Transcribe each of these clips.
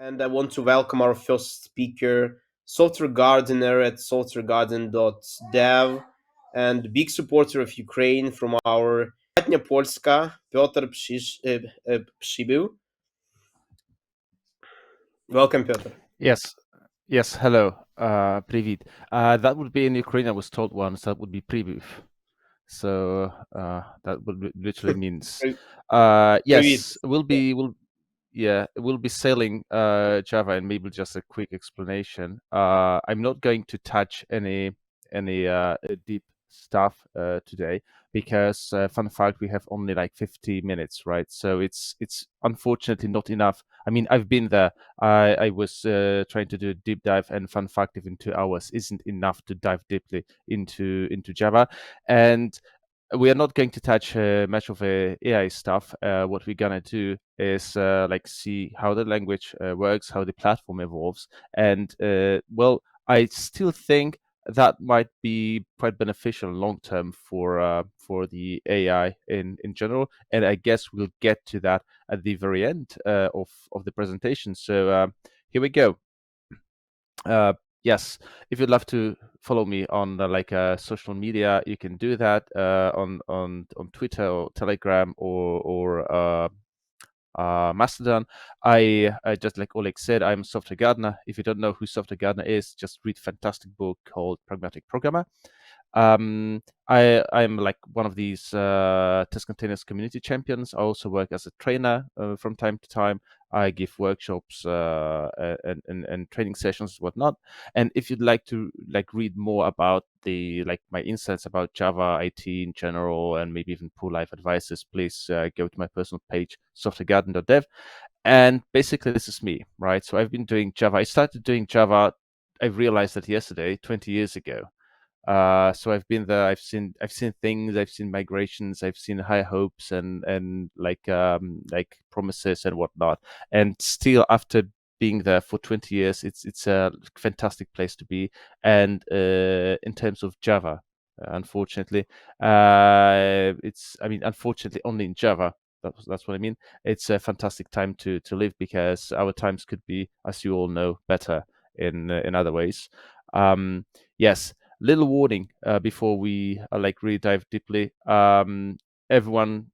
And I want to welcome our first speaker, software gardener at softwaregarden.dev and big supporter of Ukraine from our Bratnia Polska, Piotr Przybyl. Welcome, Piotr. Yes, yes. Hello, Привіт. That would be in Ukraine. I was told once that would be Privyv. So that would literally means Привіт. yes. We'll be sailing Java, and maybe just a quick explanation. I'm not going to touch any deep stuff today because fun fact, we have only like 50 minutes, right? So it's unfortunately not enough. I mean, I've been there. I was trying to do a deep dive, and fun fact, even 2 hours isn't enough to dive deeply into Java, and we are not going to touch much of AI stuff. What we're gonna do is like see how the language works, how the platform evolves, and well, I still think that might be quite beneficial long term for the AI in general. And I guess we'll get to that at the very end of the presentation. So here we go. Yes, if you'd love to follow me on social media, you can do that on Twitter or Telegram or Mastodon. I just like Oleg said, I'm a software gardener. If you don't know who software gardener is, just read a fantastic book called Pragmatic Programmer. I'm like one of these test containers community champions. I also work as a trainer from time to time. I give workshops and training sessions, whatnot. And if you'd like to read more about the my insights about Java IT in general, and maybe even pool life advices, please go to my personal page, softwaregarden.dev. And basically, this is me, right? So I've been doing Java. I started doing Java. I realized that yesterday, 20 years ago. So I've been there. I've seen things. I've seen migrations. I've seen high hopes and like promises and whatnot. And still, after being there for 20 years, it's a fantastic place to be. And in terms of Java, unfortunately, unfortunately only in Java. That's what I mean. It's a fantastic time to live because our times could be, as you all know, better in other ways. Yes, little warning before we really dive deeply. Everyone,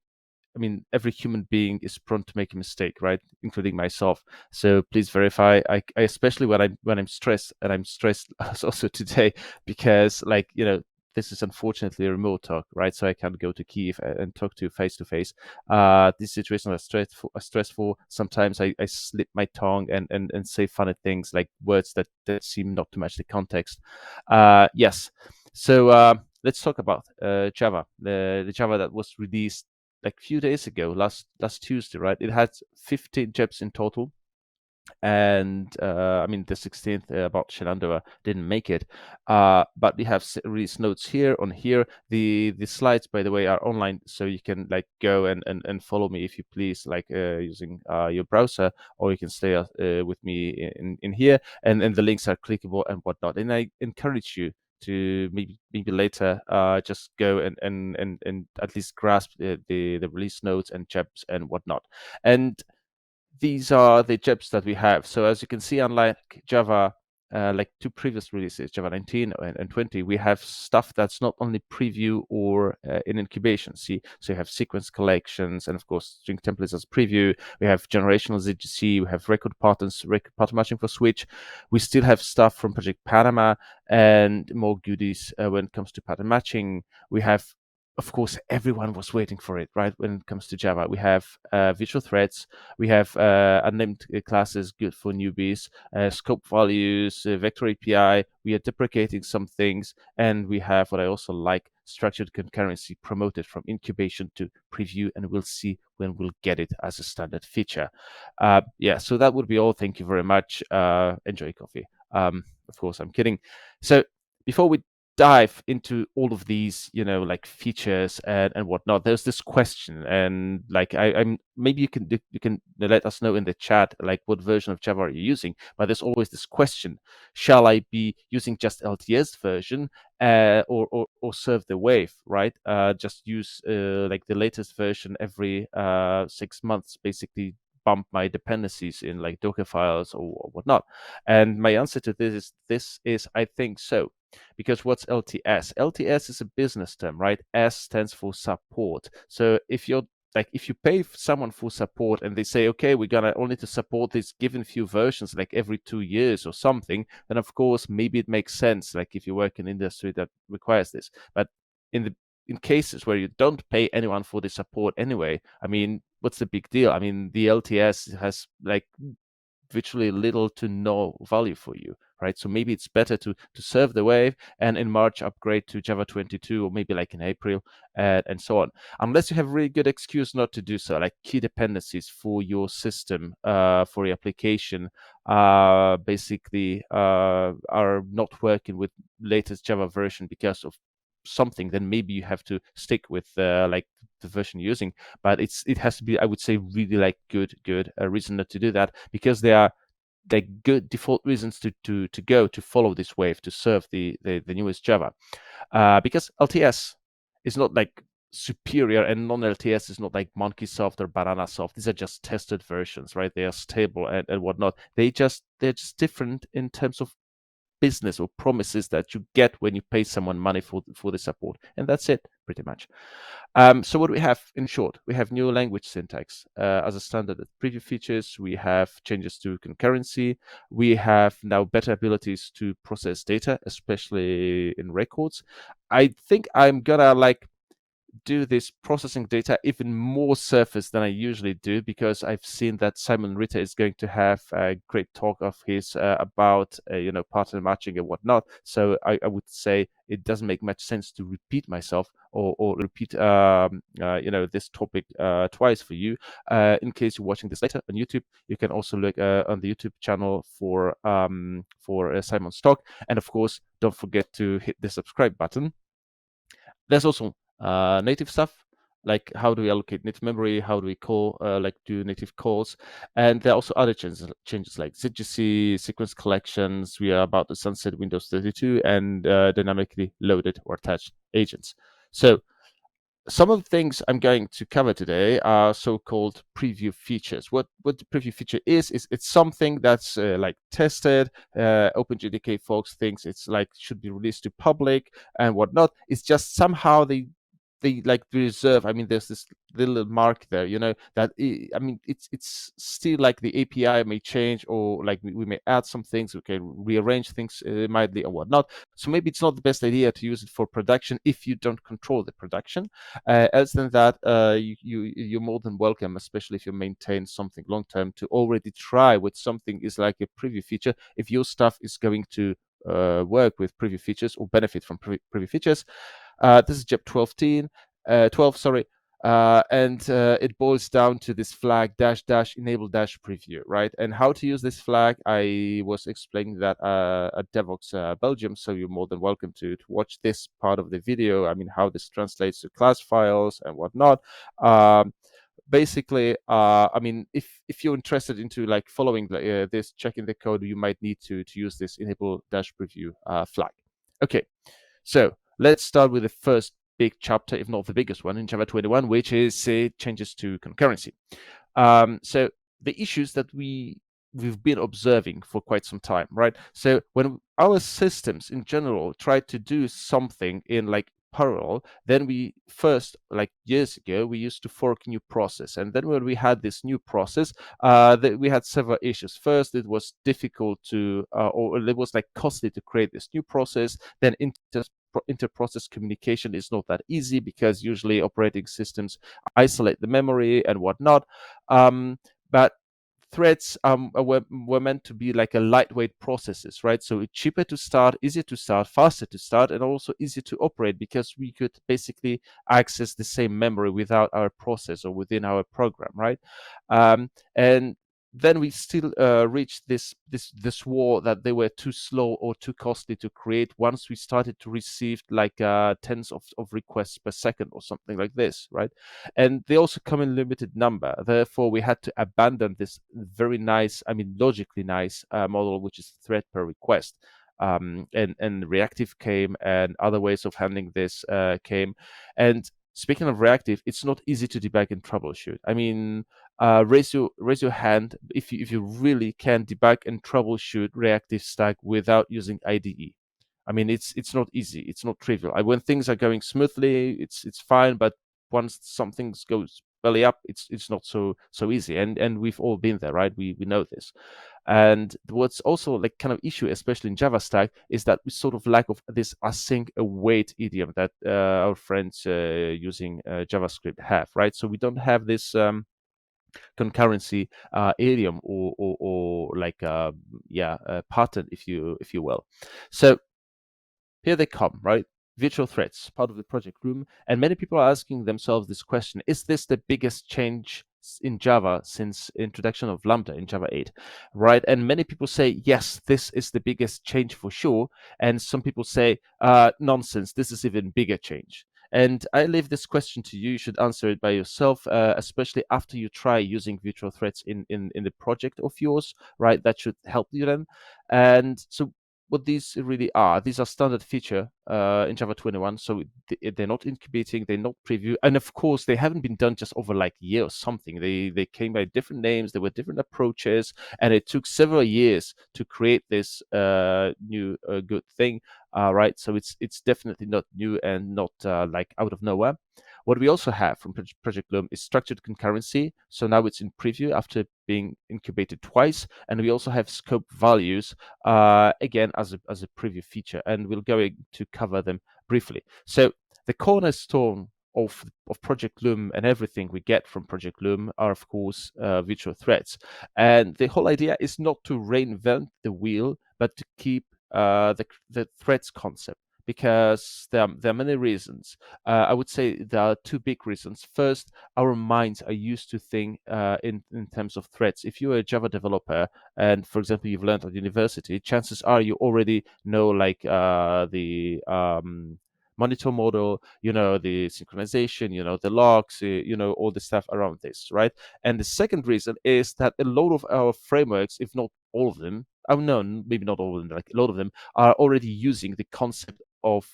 every human being is prone to make a mistake, right? Including myself. So please verify. I especially when I'm stressed, and I'm stressed also today because this is unfortunately a remote talk, right? So I can't go to Kiev and talk to you face to face. These situations are stressful. Sometimes I slip my tongue and say funny things, like words that seem not to match the context. Yes. So let's talk about Java, the Java that was released like a few days ago, last Tuesday, right? It had 15 jobs in total. And the 16th about Shenandoah didn't make it, but we have release notes here. The slides, by the way, are online, so you can go and follow me if you please, using your browser, or you can stay with me in here, and the links are clickable and whatnot. And I encourage you to maybe later just go and at least grasp the release notes and jobs and whatnot. And these are the jobs that we have. So as you can see, unlike Java, like two previous releases, Java 19 and 20, we have stuff that's not only preview or in incubation. So you have sequence collections and, of course, string templates as preview. We have generational ZGC. We have record patterns, record pattern matching for Switch. We still have stuff from Project Panama and more goodies when it comes to pattern matching. We have, of course, everyone was waiting for it, right? When it comes to Java, we have virtual threads, we have unnamed classes, good for newbies, scope values, vector API. We are deprecating some things, and we have what I also like, structured concurrency, promoted from incubation to preview, and we'll see when we'll get it as a standard feature. So that would be all. Thank you very much. Enjoy coffee. Of course, I'm kidding. So before we dive into all of these, features and whatnot, there's this question, and I'm maybe you can let us know in the chat what version of Java are you using. But there's always this question: shall I be using just LTS version or serve the wave, right? Just use the latest version every 6 months, basically bump my dependencies in like Docker files or whatnot? And my answer to this is I think so. Because what's LTS? LTS is a business term, right? S stands for support. So if you pay someone for support and they say, okay, we're gonna only to support this given few versions like every 2 years or something, then of course maybe it makes sense, like if you work in industry that requires this. But in cases where you don't pay anyone for the support anyway, I mean, what's the big deal? I mean, the LTS has like virtually little to no value for you, right? So maybe it's better to serve the wave and in March upgrade to Java 22 or maybe like in April and so on. Unless you have a really good excuse not to do so, like key dependencies for your system, for your application, basically are not working with latest Java version because of something, then maybe you have to stick with like the version you're using. But it has to be, I would say, really like good reason not to do that, because they are like good default reasons to follow this wave, to serve the newest Java, because LTS is not like superior and non-LTS is not like Monkeysoft or Bananasoft. These are just tested versions, right? They are stable and whatnot. They're just different in terms of business or promises that you get when you pay someone money for the support, and that's it pretty much. So what we have, in short, we have new language syntax as a standard preview features. We have changes to concurrency. We have now better abilities to process data, especially in records. I think I'm gonna like do this processing data even more surface than I usually do, because I've seen that Simon Ritter is going to have a great talk of his about pattern matching and whatnot. So I would say it doesn't make much sense to repeat myself or repeat this topic twice for you. In case you're watching this later on YouTube, you can also look on the YouTube channel for Simon's talk, and of course don't forget to hit the subscribe button. There's also native stuff, like how do we allocate native memory, how do we call do native calls, and there are also other changes like ZGC, sequence collections. We are about to sunset Windows 32 and dynamically loaded or attached agents. So some of the things I'm going to cover today are so-called preview features. What the preview feature is it's something that's like tested. OpenJDK folks thinks it's like should be released to public and whatnot. It's just somehow they like reserve. I mean, there's this little mark there, that I mean, it's still like the API may change, or like we may add some things, we can rearrange things mildly and whatnot. So maybe it's not the best idea to use it for production if you don't control the production. Else than that, you're more than welcome, especially if you maintain something long term, to already try with something is like a preview feature if your stuff is going to work with preview features or benefit from preview features. This is JEP 12, sorry. And it boils down to this flag -- enable -- preview, right? And how to use this flag, I was explaining that at Devoxx Belgium, so you're more than welcome to watch this part of the video. I mean, how this translates to class files and whatnot. Basically, I mean, if you're interested into like following this, checking the code, you might need to use this enable -- preview flag. Okay, so let's start with the first big chapter, if not the biggest one, in Java 21, which is changes to concurrency. So the issues that we've been observing for quite some time, right? So when our systems in general try to do something in like parallel, then we first, like years ago, we used to fork new process, and then when we had this new process, we had several issues. First, it was difficult to or it was like costly to create this new process. Then inter-process communication is not that easy, because usually operating systems isolate the memory and whatnot. But threads were meant to be like a lightweight processes, right? So it's cheaper to start, easier to start, faster to start, and also easier to operate, because we could basically access the same memory without our process or within our program, right? And then we still reached this war that they were too slow or too costly to create once we started to receive like tens of requests per second or something like this, right? And they also come in limited number. Therefore, we had to abandon this very nice, I mean, logically nice model, which is thread per request. And reactive came, and other ways of handling this came. And speaking of reactive, it's not easy to debug and troubleshoot. I mean, raise your hand if you really can debug and troubleshoot reactive stack without using IDE. I mean, it's not easy. It's not trivial. When things are going smoothly, it's fine. But once something goes belly up, it's not so easy. And we've all been there, right? We know this. And what's also like kind of issue, especially in Java stack, is that we sort of lack of this async await idiom that our friends using JavaScript have, right? So we don't have this concurrency idiom or like pattern, if you will. So here they come, right? Virtual threads, part of the project room. And many people are asking themselves this question: is this the biggest change in Java since introduction of Lambda in Java 8, right? And many people say, yes, this is the biggest change for sure. And some people say, nonsense, this is even bigger change. And I leave this question to you. You should answer it by yourself, especially after you try using virtual threads in the project of yours, right? That should help you then. And so what these really are. These are standard feature in Java 21, so they're not incubating, they're not preview, and of course they haven't been done just over like a year or something. They came by different names, there were different approaches, and it took several years to create this new good thing, right? So it's definitely not new and not like out of nowhere. What we also have from Project Loom is structured concurrency. So now it's in preview after being incubated twice. And we also have scope values, again, as a preview feature. And we're going to cover them briefly. So the cornerstone of Project Loom and everything we get from Project Loom are, of course, virtual threads. And the whole idea is not to reinvent the wheel, but to keep the threads concept, because there are many reasons. I would say there are two big reasons. First, our minds are used to think in terms of threads. If you're a Java developer and, for example, you've learned at university, chances are you already know like the monitor model, you know, the synchronization, you know, the logs, you know, all the stuff around this, right? And the second reason is that a lot of our frameworks, if not all of them, oh no, maybe not all of them, like a lot of them are already using the concept of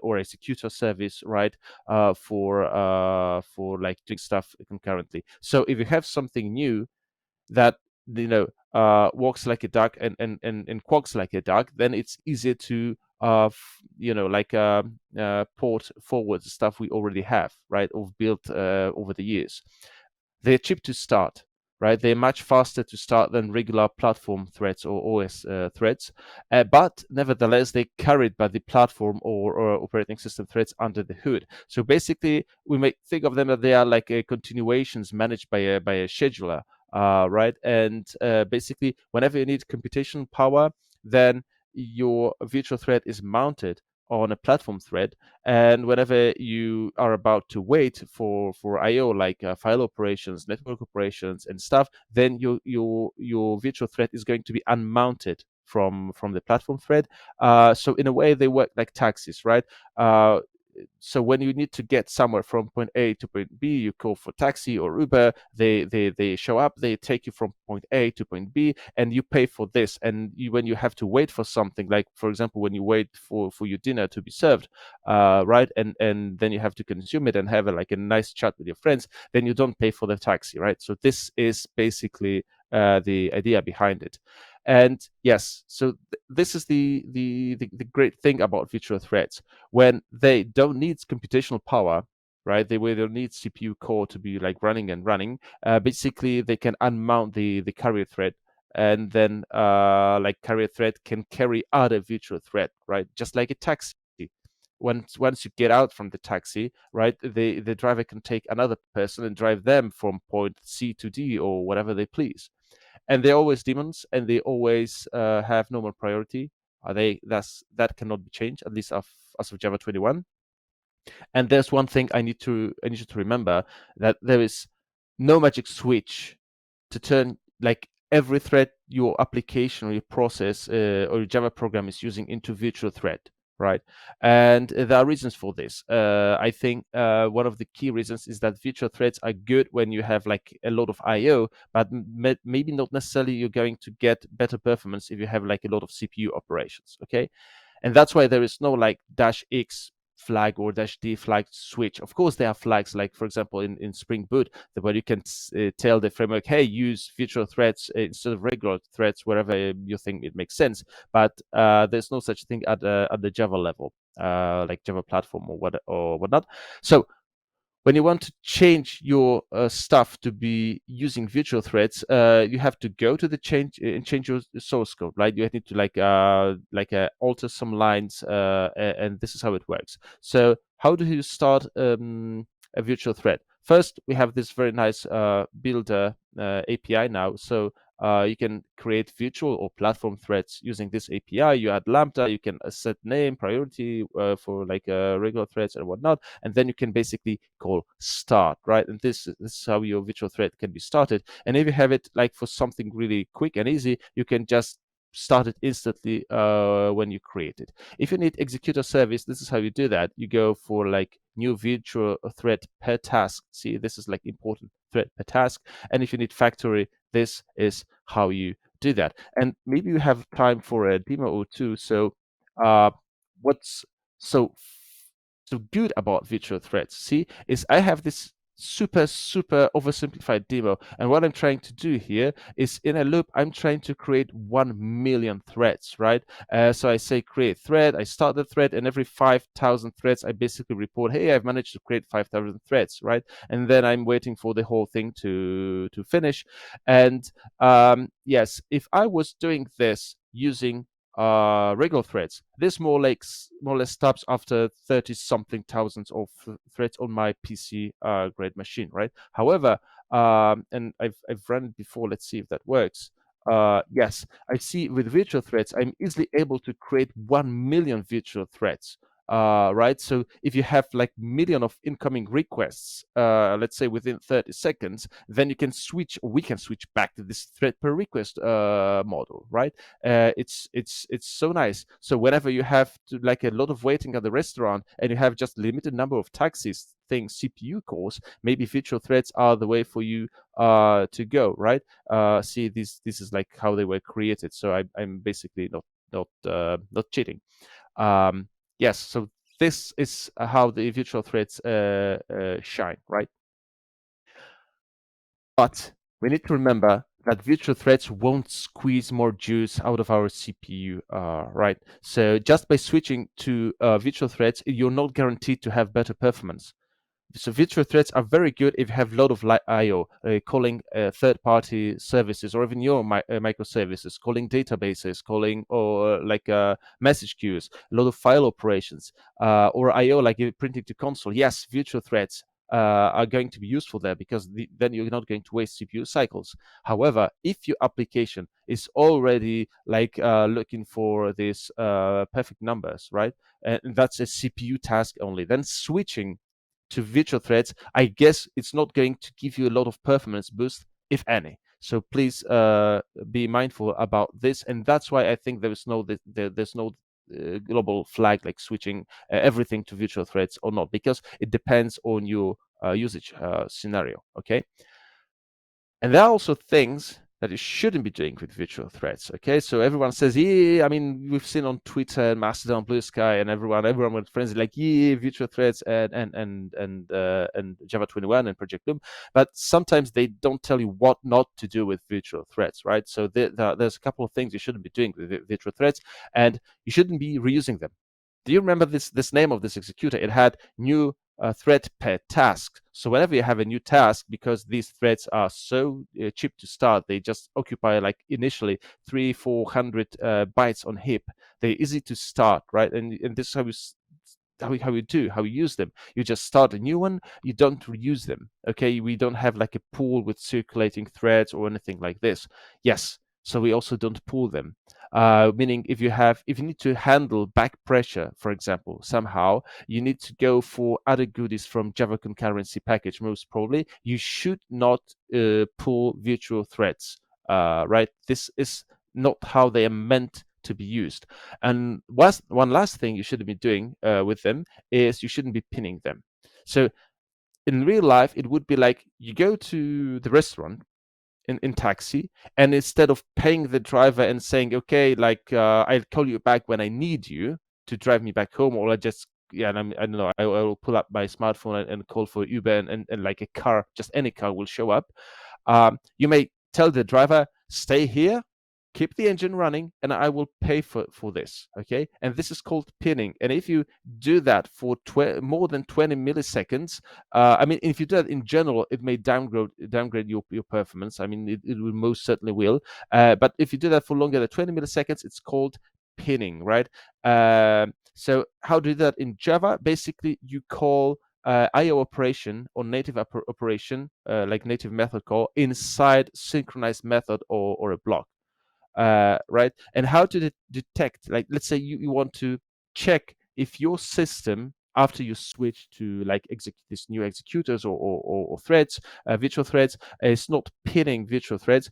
or executor service, right? For like doing stuff concurrently. So if you have something new that walks like a duck and quacks like a duck, then it's easier to port forward the stuff we already have, right, or built over the years. They're cheap to start, right? They're much faster to start than regular platform threads or OS threads, but nevertheless, they're carried by the platform or operating system threads under the hood. So basically, we may think of them that they are like continuations managed by a scheduler, right? And basically, whenever you need computational power, then your virtual thread is mounted on a platform thread, and whenever you are about to wait for IO, like file operations, network operations, and stuff, then your virtual thread is going to be unmounted from the platform thread. So in a way, they work like taxis, right? So when you need to get somewhere from point A to point B, you call for taxi or Uber. They show up, they take you from point A to point B, and you pay for this. And when you have to wait for something, like for example, when you wait for your dinner to be served, right, and then you have to consume it and have like a nice chat with your friends, then you don't pay for the taxi, right? So this is basically the idea behind it. And yes, so this is the great thing about virtual threads. When they don't need computational power, right? They don't need CPU core to be like running and running. Basically, they can unmount the carrier thread, and then like carrier thread can carry other virtual thread, right? Just like a taxi. Once you get out from the taxi, right, the driver can take another person and drive them from point C to D or whatever they please. And they're always daemons, and they always have normal priority. That cannot be changed, at least as of Java 21. And there's one thing I need you to remember, that there is no magic switch to turn like every thread your application or your process or your Java program is using into virtual thread, right? And there are reasons for this. I think one of the key reasons is that virtual threads are good when you have like a lot of IO, but maybe not necessarily you're going to get better performance if you have like a lot of CPU operations, okay? And that's why there is no like -X flag or -d flag switch. Of course, there are flags like, for example, in Spring Boot, where you can tell the framework, hey, use virtual threads instead of regular threads wherever you think it makes sense. But there's no such thing at the Java level, like Java platform or whatnot. So when you want to change your stuff to be using virtual threads, you have to go to the change and change your source code, right? You need to alter some lines, and this is how it works. So how do you start a virtual thread? First, we have this very nice builder API now. So you can create virtual or platform threads using this API. You add Lambda, you can set name, priority for regular threads and whatnot, and then you can basically call start, right? And this is how your virtual thread can be started. And if you have it like for something really quick and easy, you can just start it instantly when you create it. If you need executor service, this is how you do that. You go for like new virtual thread per task. See, this is like important thread per task. And if you need factory, this is how you do that. And maybe you have time for a demo or two. So what's so good about virtual threads, see, is I have this super oversimplified demo, and what I'm trying to do here is, in a loop, I'm trying to create 1 million threads, right? So I say create thread, I start the thread, and every 5,000 threads I basically report, hey, I've managed to create 5,000 threads, right? And then I'm waiting for the whole thing to finish. And yes, if I was doing this using regular threads, this more or less stops after 30 something thousands of threads on my PC grade machine, right? However, and I've run it before, let's see if that works. Yes, I see with virtual threads, I'm easily able to create 1 million virtual threads. Right, so if you have like million of incoming requests, let's say within 30 seconds, then you can we can switch back to this thread per request model, right? It's so nice. So whenever you have to, like, a lot of waiting at the restaurant and you have just limited number of taxis, things, CPU cores, maybe virtual threads are the way for you to go, right? See, this is like how they were created. So I'm basically not cheating. Yes, so this is how the virtual threads shine, right? But we need to remember that virtual threads won't squeeze more juice out of our CPU, right? So just by switching to virtual threads, you're not guaranteed to have better performance. So virtual threads are very good if you have a lot of I/O, calling third-party services, or even your microservices, calling databases, calling or message queues, a lot of file operations, or I/O like printing to console. Yes, virtual threads are going to be useful there, because then you're not going to waste CPU cycles. However, if your application is already looking for these perfect numbers, right, and that's a CPU task only, then switching to virtual threads, I guess it's not going to give you a lot of performance boost, if any. So please be mindful about this, and that's why I think there's no global flag like switching everything to virtual threads or not, because it depends on your usage scenario. Okay, and there are also things that you shouldn't be doing with virtual threads. Okay, so everyone says, yeah, I mean, we've seen on Twitter, Mastodon, Blue Sky, and everyone with friends like, yeah, virtual threads and Java 21 and Project Loom, but sometimes they don't tell you what not to do with virtual threads, right? So there's a couple of things you shouldn't be doing with virtual threads, and you shouldn't be reusing them. Do you remember this name of this executor? It had new thread per task. So whenever you have a new task, because these threads are so cheap to start, they just occupy like initially 300-400 bytes on heap. They're easy to start, right? And this is how you use them. You just start a new one, you don't reuse them. Okay, we don't have like a pool with circulating threads or anything like this. Yes, so we also don't pool them. Meaning if you need to handle back pressure, for example, somehow, you need to go for other goodies from Java concurrency package. Most probably, you should not pull virtual threads, right? This is not how they are meant to be used. And one last thing you shouldn't be doing with them is you shouldn't be pinning them. So in real life, it would be like you go to the restaurant in taxi, and instead of paying the driver and saying, okay, I'll call you back when I need you to drive me back home, or I just yeah, and I don't know, I will pull up my smartphone and call for Uber, and like a car, just any car will show up. You may tell the driver, stay here, keep the engine running, and I will pay for this. Okay, and this is called pinning. And if you do that for more than 20 milliseconds, I mean, if you do that in general, it may downgrade your performance. I mean, it will most certainly will. But if you do that for longer than 20 milliseconds, it's called pinning, right? So how do you do that in Java? Basically, you call IO operation or native operation, like native method call, inside synchronized method or a block, right? And how to detect, like, let's say you want to check if your system, after you switch to like these new executors or threads, virtual threads, is not pinning virtual threads.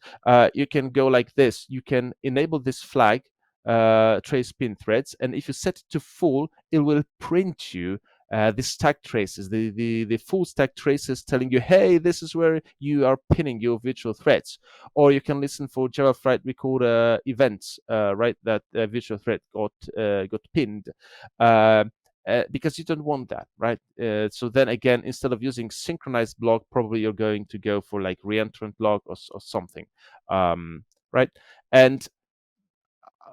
You can go like this. You can enable this flag, trace pin threads, and if you set it to full, it will print you the stack traces, the full stack traces, telling you, hey, this is where you are pinning your virtual threads. Or you can listen for Java Flight Recorder events, right? That virtual thread got pinned. Because you don't want that, right? So then again, instead of using synchronized block, probably you're going to go for like reentrant block or something, right? And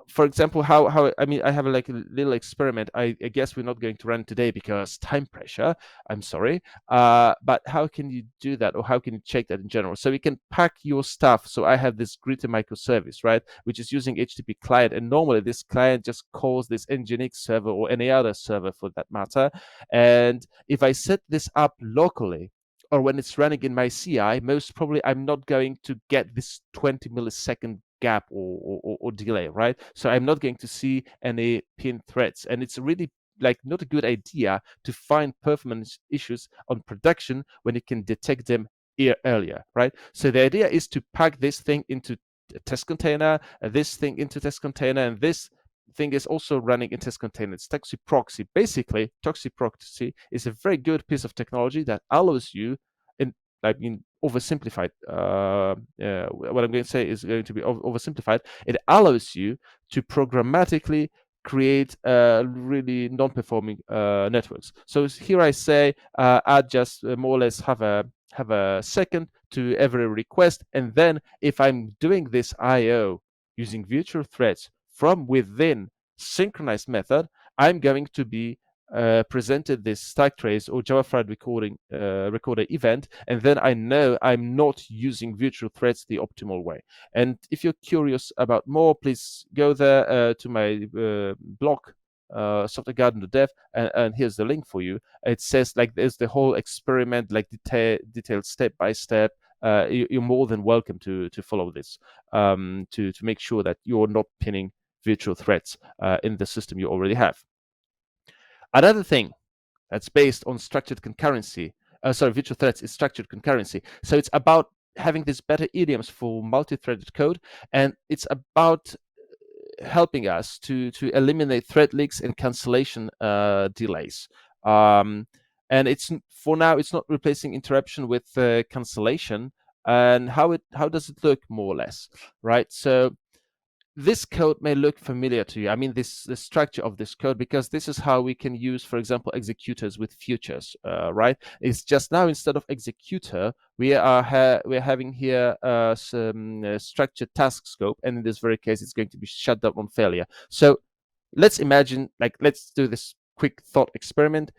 for example, how I mean, I have like a little experiment. I guess we're not going to run today because time pressure. I'm sorry. But how can you do that, or how can you check that in general? So you can pack your stuff. So I have this Gritty microservice, right, which is using HTTP client, and normally this client just calls this Nginx server or any other server for that matter. And if I set this up locally, or when it's running in my CI, most probably I'm not going to get this 20 millisecond gap or delay, right? So I'm not going to see any pin threads, and it's really like not a good idea to find performance issues on production when you can detect them earlier, right? So the idea is to pack this thing into a test container, this thing into test container, and this thing is also running in test container. It's Toxic Proxy. Basically, Toxic Proxy is a very good piece of technology that allows you, in, I mean, oversimplified. What I'm going to say is going to be oversimplified. It allows you to programmatically create really non-performing networks. So here I say I just more or less have a second to every request, and then if I'm doing this I/O using virtual threads from within synchronized method, I'm going to be presented this stack trace or Java Flight recorder event, and then I know I'm not using virtual threads the optimal way. And if you're curious about more, please go there to my blog, softwaregarden.dev, and here's the link for you. It says like there's the whole experiment, like detailed step by step. You're more than welcome to follow this, to make sure that you're not pinning virtual threads in the system you already have. Another thing that's based on structured concurrency, virtual threads, is structured concurrency. So it's about having these better idioms for multi-threaded code, and it's about helping us to eliminate thread leaks and cancellation delays. And it's for now, it's not replacing interruption with cancellation. And how does it look, more or less, right? So this code may look familiar to you. I mean, the structure of this code, because this is how we can use, for example, executors with futures, right? It's just now, instead of executor, we are we're having here some structured task scope, and in this very case, it's going to be shut down on failure. So let's imagine, like, let's do this quick thought experiment.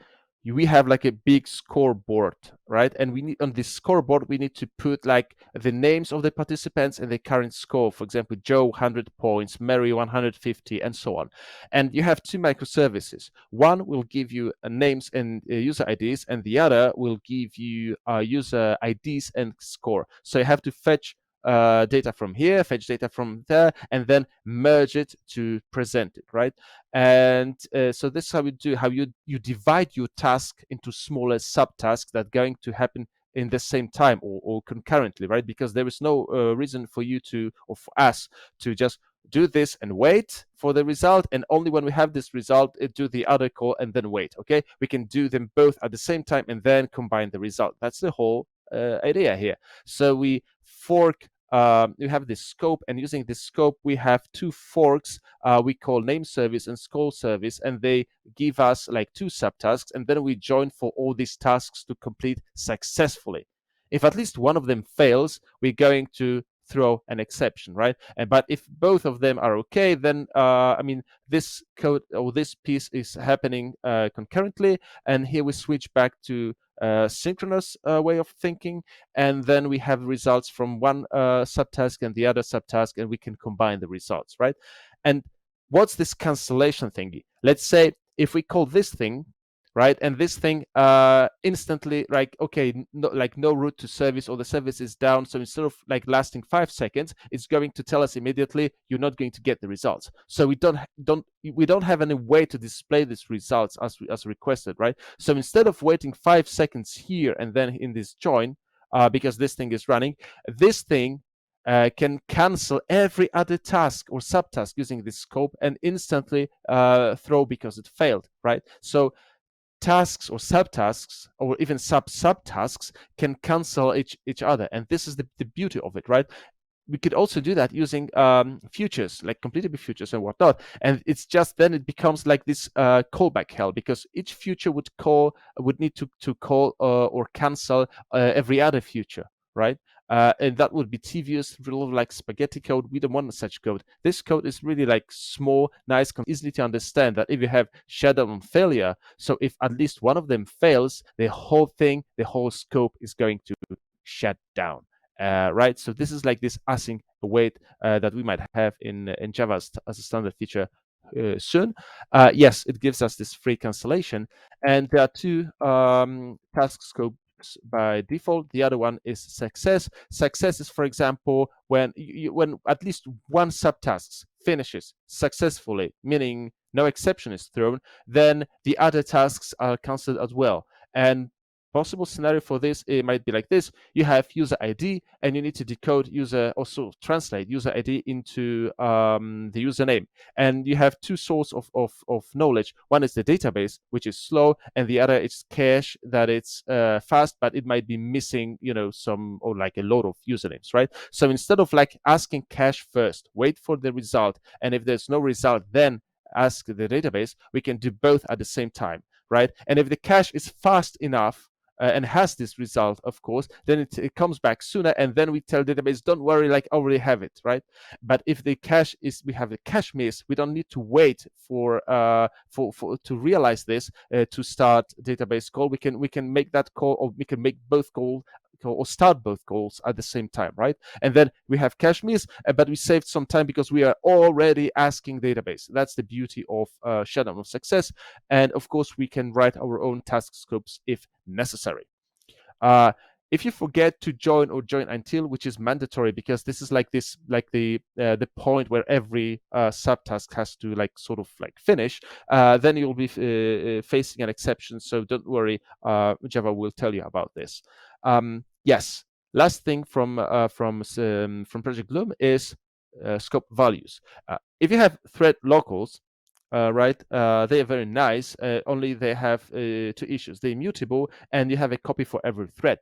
We have like a big scoreboard, right? And we need, on this scoreboard, we need to put like the names of the participants and the current score. For example, Joe 100 points, Mary 150, and so on. And you have two microservices. One will give you names and user IDs, and the other will give you user IDs and score. So you have to fetch data from here, fetch data from there, and then merge it to present it, right? And so this is how you divide your task into smaller subtasks that are going to happen in the same time or concurrently, right? Because there is no reason for you to, or for us to just do this and wait for the result, and only when we have this result do the other call and then wait. Okay, we can do them both at the same time and then combine the result. That's the whole idea here. So we fork we have this scope, and using this scope, we have two forks we call name service and scroll service, and they give us like two subtasks, and then we join for all these tasks to complete successfully. If at least one of them fails, we're going to throw an exception, right? But if both of them are okay, then I mean, this code or this piece is happening concurrently, and here we switch back to synchronous way of thinking, and then we have results from one subtask and the other subtask, and we can combine the results, right? And what's this cancellation thingy? Let's say if we call this thing, right, and this thing instantly, like, okay, no, like no route to service, or the service is down, so instead of like lasting 5 seconds, it's going to tell us immediately you're not going to get the results. So we don't have any way to display these results as requested, right? So instead of waiting 5 seconds here and then in this join, because this thing is running, this thing can cancel every other task or subtask using this scope and instantly throw because it failed, right? So tasks or subtasks or even subtasks can cancel each other, and this is the beauty of it, right? We could also do that using futures, like completable futures and whatnot, and it's just then it becomes like this callback hell, because each future would need to call or cancel every other future, right? And that would be tedious, real like spaghetti code. We don't want such code. This code is really like small, nice, easily to understand. That if you have shutdown on failure, so if at least one of them fails, the whole thing, the whole scope is going to shut down. Right? So this is like this async await that we might have in Java as a standard feature soon. Yes, it gives us this free cancellation, and there are two task scopes by default. The other one is success. Success is, for example, when when at least one subtask finishes successfully, meaning no exception is thrown, then the other tasks are cancelled as well. And possible scenario for this, it might be like this: you have user ID and you need to decode user, also translate user ID into the username, and you have two sources of knowledge. One is the database, which is slow, and the other is cache, that it's fast, but it might be missing, some, or like a load of usernames, right? So instead of like asking cache first, wait for the result, and if there's no result, then ask the database, we can do both at the same time, right? And if the cache is fast enough and has this result, of course, then it comes back sooner, and then we tell database, don't worry, like I already have it, right? But if the cache is, we have a cache miss, we don't need to wait for to realize this to start database call. We can make that call, or we can make both calls or start both calls at the same time, right? And then we have cache miss, but we saved some time because we are already asking database. That's the beauty of shutdown of success. And of course, we can write our own task scopes if necessary. If you forget to join or join until, which is mandatory, because this is like the point where every subtask has to like sort of like finish, then you'll be facing an exception. So don't worry, Java will tell you about this. Yes, last thing from Project Loom is scope values. If you have thread locals, right, they are very nice, only they have two issues. They're immutable, and you have a copy for every thread,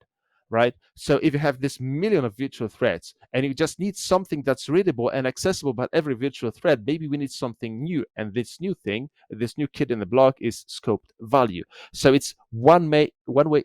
right? So if you have this million of virtual threads and you just need something that's readable and accessible by every virtual thread, maybe we need something new, and this new thing, this new kid in the block, is scoped value. So it's one-way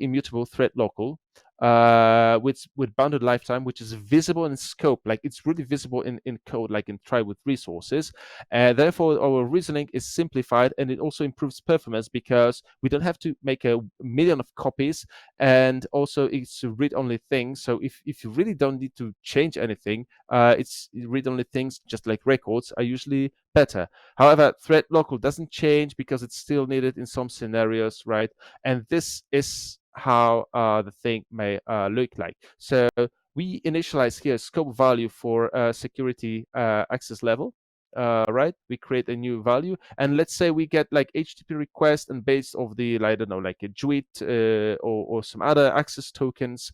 immutable thread local with bounded lifetime, which is visible in scope, like it's really visible in code, like in try with resources. Therefore, our reasoning is simplified, and it also improves performance because we don't have to make a million of copies, and also it's a read-only thing. So if you really don't need to change anything, it's read-only things, just like records, are usually better. However, thread local doesn't change because it's still needed in some scenarios, right? And this is how the thing may look like. So we initialize here scope value for security access level. right? We create a new value, and let's say we get like HTTP request, and based of the, I don't know, like a JWT or some other access tokens,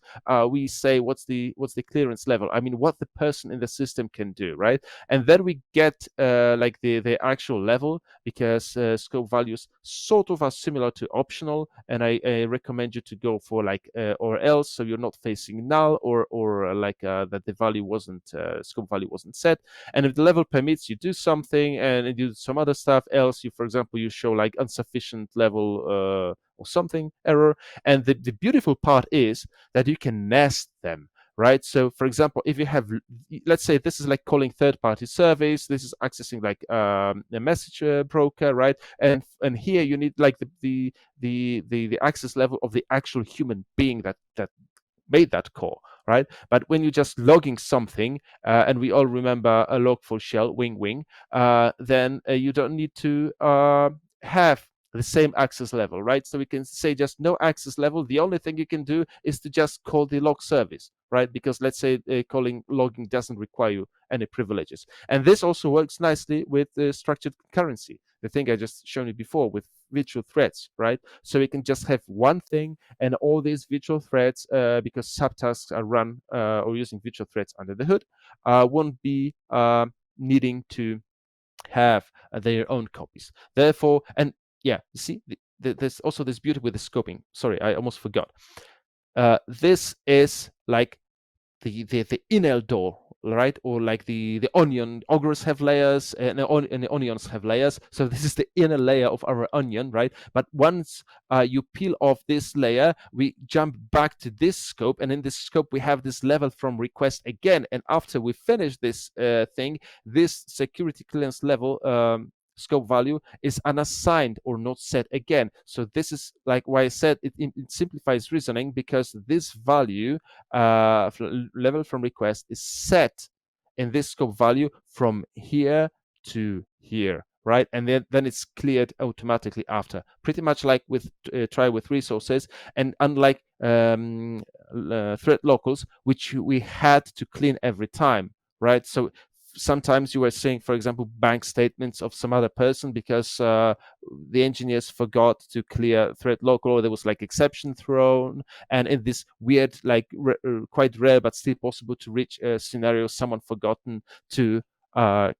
we say what's the clearance level. I mean, what the person in the system can do, right? And then we get like the actual level, because scope values sort of are similar to optional, and I recommend you to go for like or else, so you're not facing null, or like that the value wasn't scope value wasn't set. And if the level permits, you do something and you do some other stuff. Else, you, for example, you show like insufficient level or something error. And the beautiful part is that you can nest them, right? So for example, if you have, let's say this is like calling third-party surveys, this is accessing like a message broker, right? And here you need like the access level of the actual human being that made that call, right? But when you're just logging something, and we all remember a log4 shell, wing wing, then you don't need to have the same access level, right? So we can say just no access level. The only thing you can do is to just call the log service, right? Because let's say calling logging doesn't require you any privileges. And this also works nicely with structured concurrency, the thing I just shown you before with virtual threads, right? So we can just have one thing, and all these virtual threads, because subtasks are run or using virtual threads under the hood, won't be needing to have their own copies. Therefore, and yeah, you see, there's also this beauty with the scoping. Sorry, I almost forgot. This is like the inner door, right? Or like the onion. Ogres have layers, and the onions have layers. So this is the inner layer of our onion, right? But once you peel off this layer, we jump back to this scope, and in this scope we have this level from request again. And after we finish this thing, this security clearance level scope value is unassigned or not set again. So this is like why I said it simplifies reasoning, because this value level from request is set in this scope value from here to here, right? And then it's cleared automatically after, pretty much like with try with resources. And unlike thread locals, which we had to clean every time, right? So sometimes you were seeing, for example, bank statements of some other person because the engineers forgot to clear thread local, or there was like exception thrown. And in this weird, like quite rare but still possible to reach scenario, someone forgotten to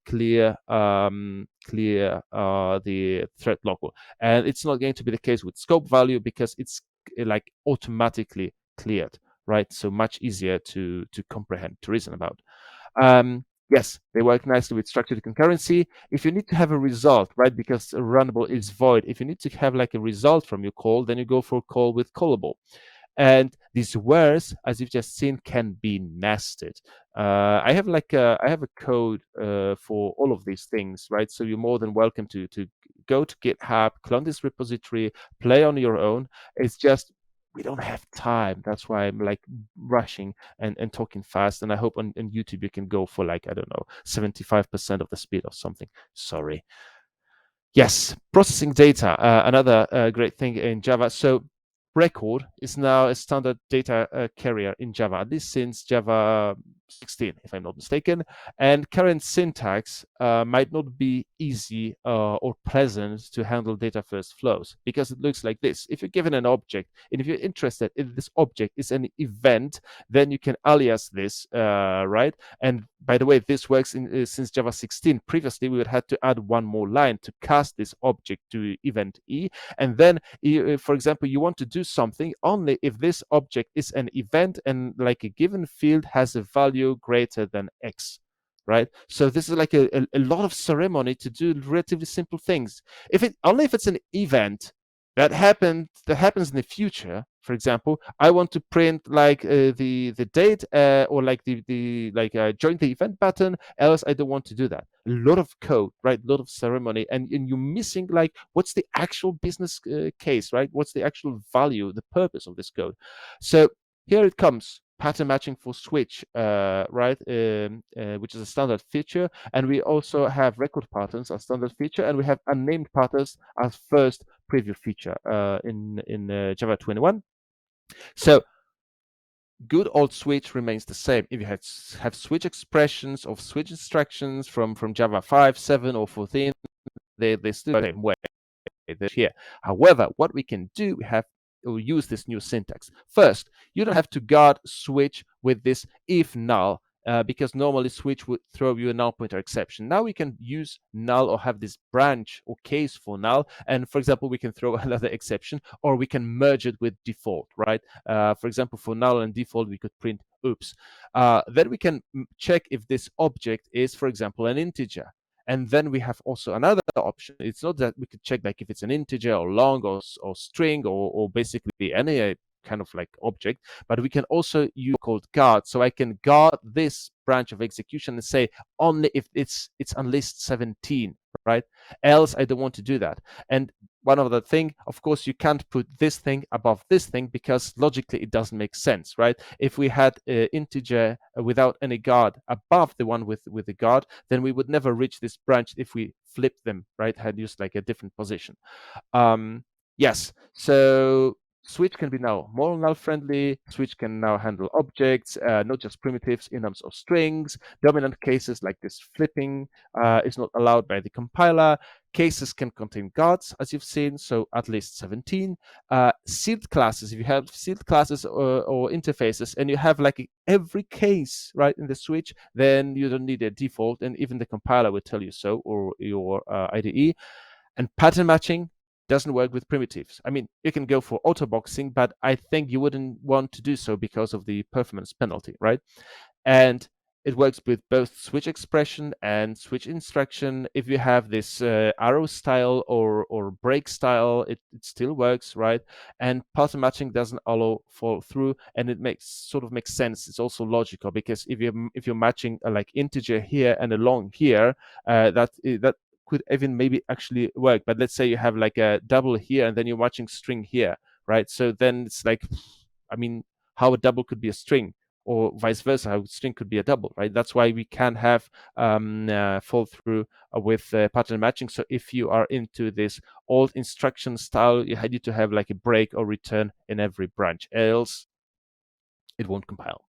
clear the thread local. And it's not going to be the case with scope value, because it's like automatically cleared, right? So much easier to comprehend, to reason about. Yes, they work nicely with structured concurrency. If you need to have a result, right, because a runnable is void, if you need to have like a result from your call, then you go for a call with callable. And these words, as you've just seen, can be nested. I have a code for all of these things, right? So you're more than welcome to go to GitHub, clone this repository, play on your own. It's just we don't have time. That's why I'm like rushing and talking fast. And I hope on YouTube you can go for like, I don't know, 75% of the speed or something. Sorry. Yes, processing data, another great thing in Java. So record is now a standard data carrier in Java, at least since Java 16, if I'm not mistaken. And current syntax might not be easy or pleasant to handle data first flows, because it looks like this. If you're given an object, and if you're interested in this object is an event, then you can alias this, right? And by the way, this works in since Java 16. Previously, we would have to add one more line to cast this object to event E. And then, for example, you want to do something only if this object is an event and like a given field has a value greater than X, right? So this is like a lot of ceremony to do relatively simple things. Only if it's an event that happens in the future. For example, I want to print like the date or like the join the event button. Else, I don't want to do that. A lot of code, right? A lot of ceremony, and you're missing like what's the actual business case, right? What's the actual value, the purpose of this code? So here it comes. Pattern matching for switch, right, which is a standard feature. And we also have record patterns as standard feature, and we have unnamed patterns as first preview feature in Java 21. So good old switch remains the same. If you have switch expressions or switch instructions from Java 5, 7, or 14, they still the same way here. However, what we can do, we'll use this new syntax. First, you don't have to guard switch with this if null, because normally switch would throw you a null pointer exception. Now we can use null or have this branch or case for null. And for example, we can throw another exception, or we can merge it with default, right? For example, for null and default, we could print oops. Then we can check if this object is, for example, an integer. And then we have also another option. It's not that we could check like if it's an integer or long or string or basically any kind of like object, but we can also use called guard. So I can guard this branch of execution and say only if it's on list 17, right? Else I don't want to do that. And one other thing, of course, you can't put this thing above this thing because logically it doesn't make sense, right? If we had an integer without any guard above the one with the guard, then we would never reach this branch if we flip them, right? Had used like a different position. Yes, so switch can be now more null friendly. Switch can now handle objects, not just primitives, enums or strings. Dominant cases like this flipping is not allowed by the compiler. Cases can contain guards, as you've seen, so at least 17. Sealed classes, if you have sealed classes or interfaces and you have like every case right in the switch, then you don't need a default, and even the compiler will tell you so, or your IDE. And pattern matching doesn't work with primitives. I mean, you can go for autoboxing, but I think you wouldn't want to do so because of the performance penalty, right? And it works with both switch expression and switch instruction. If you have this arrow style or break style, it still works, right? And pattern matching doesn't allow fall through, and it makes sense. It's also logical because if you're matching like integer here and a long here, that could even maybe actually work. But let's say you have like a double here and then you're matching string here, right? So then it's like, I mean, how a double could be a string, or vice versa, how a string could be a double, right? That's why we can have fall through with pattern matching. So if you are into this old instruction style, you need to have like a break or return in every branch, else it won't compile.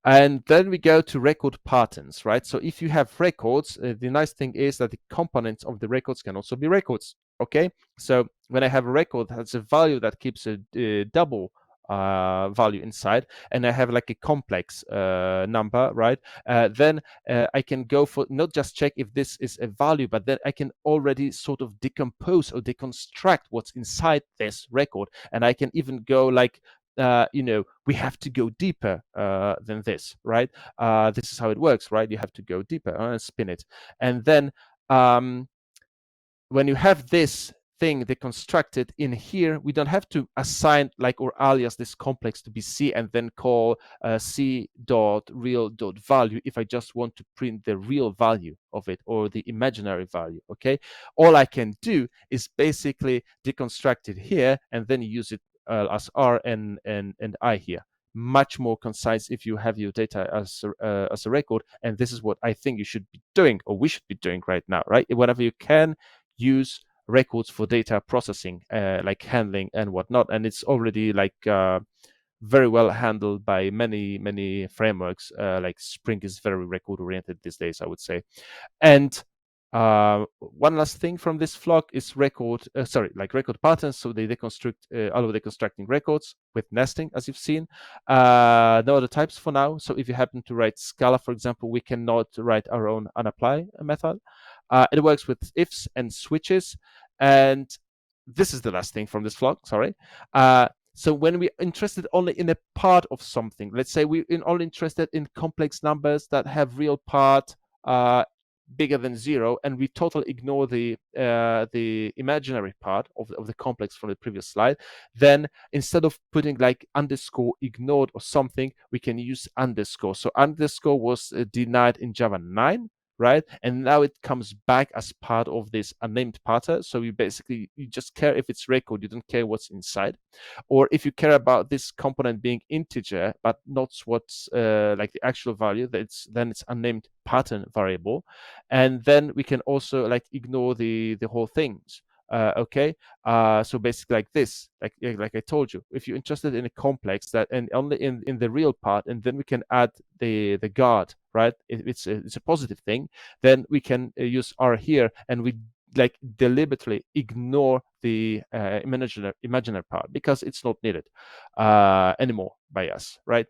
And then we go to record patterns, right? So if you have records, the nice thing is that the components of the records can also be records, okay? So when I have a record that's a value that keeps a double value inside, and I have like a complex number, right? Then I can go for not just check if this is a value, but then I can already sort of decompose or deconstruct what's inside this record. And I can even go like, we have to go deeper than this, right? This is how it works, right? You have to go deeper and spin it. And then when you have this thing deconstructed in here, we don't have to assign like or alias this complex to be C and then call C dot real dot value if I just want to print the real value of it or the imaginary value, okay? All I can do is basically deconstruct it here and then use it as R and I here. Much more concise if you have your data as a record, and this is what I think you should be doing, or we should be doing right now, right? Whenever you can, use records for data processing, like handling and whatnot, and it's already like very well handled by many frameworks. Like Spring is very record oriented these days, I would say. And one last thing from this vlog is record patterns. So they deconstruct, allow deconstructing records with nesting, as you've seen. No other types for now. So if you happen to write Scala, for example, we cannot write our own unapply method. It works with ifs and switches. And this is the last thing from this vlog, sorry. So when we're interested only in a part of something, let's say we're only interested in complex numbers that have real part bigger than 0, and we totally ignore the imaginary part of the complex from the previous slide, then instead of putting like underscore ignored or something, we can use underscore. So underscore was denied in Java 9, right? And now it comes back as part of this unnamed pattern. So you just care if it's record, you don't care what's inside. Or if you care about this component being integer, but not what's like the actual value, then it's unnamed pattern variable. And then we can also like ignore the whole things. Okay, so basically like this, like I told you, if you're interested in a complex that and only in the real part, and then we can add the guard, right? It's a positive thing. Then we can use R here, and we like deliberately ignore the imaginary part because it's not needed anymore by us, right?